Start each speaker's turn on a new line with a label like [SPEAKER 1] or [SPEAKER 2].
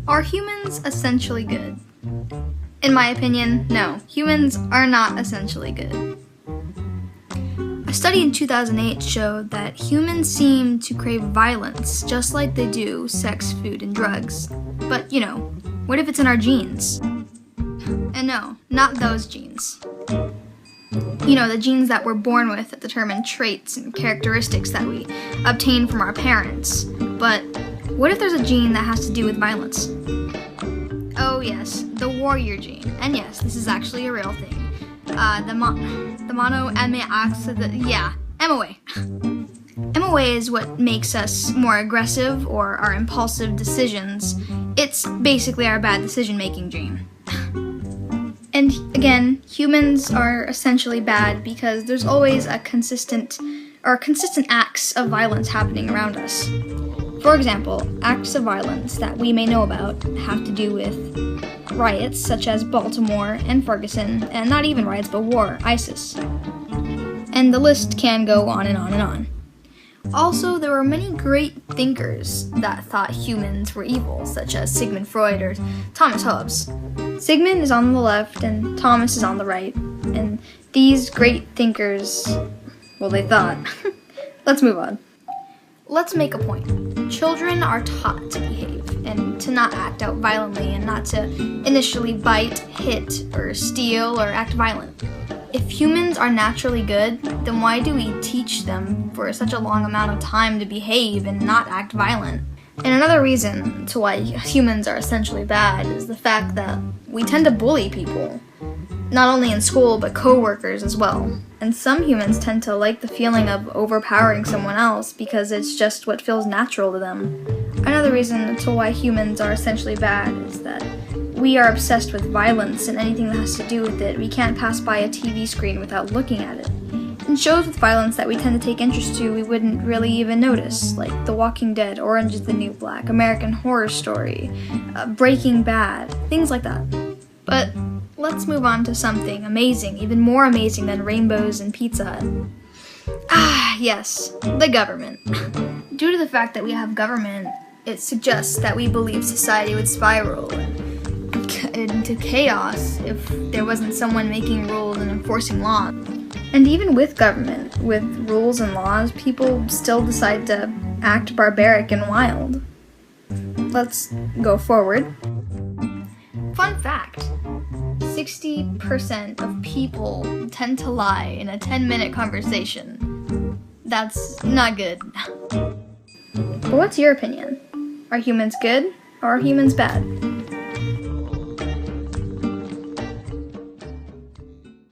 [SPEAKER 1] Are humans essentially good? In my opinion, no. Humans are not essentially good. A study in 2008 showed that humans seem to crave violence just like they do sex, food, and drugs. But, what if it's in our genes? And no, not those genes. The genes that we're born with that determine traits and characteristics that we obtain from our parents. But what if there's a gene that has to do with violence? Oh yes, the warrior gene. And yes, this is actually a real thing. The MOA. MOA is what makes us more aggressive or our impulsive decisions. It's basically our bad decision-making gene. And again, humans are essentially bad because there's always consistent acts of violence happening around us. For example, acts of violence that we may know about have to do with riots such as Baltimore and Ferguson, and not even riots but war, ISIS. And the list can go on and on and on. Also, there were many great thinkers that thought humans were evil, such as Sigmund Freud or Thomas Hobbes. Sigmund is on the left and Thomas is on the right, and these great thinkers, well, they thought. Let's move on. Let's make a point. Children are taught to behave and to not act out violently and not to initially bite, hit, or steal or act violent. If humans are naturally good, then why do we teach them for such a long amount of time to behave and not act violent? And another reason to why humans are essentially bad is the fact that we tend to bully people. Not only in school, but co-workers as well. And some humans tend to like the feeling of overpowering someone else because it's just what feels natural to them. Another reason to why humans are essentially bad is that we are obsessed with violence and anything that has to do with it. We can't pass by a TV screen without looking at it. And shows with violence that we tend to take interest to, we wouldn't really even notice, like The Walking Dead, Orange is the New Black, American Horror Story, Breaking Bad, things like that. But let's move on to something amazing, even more amazing than rainbows and Pizza Hut. Yes, the government. Due to the fact that we have government, it suggests that we believe society would spiral into chaos if there wasn't someone making rules and enforcing laws. And even with government, with rules and laws, people still decide to act barbaric and wild. Let's go forward. Fun fact, 60% of people tend to lie in a 10-minute conversation. That's not good. But what's your opinion? Are humans good or are humans bad?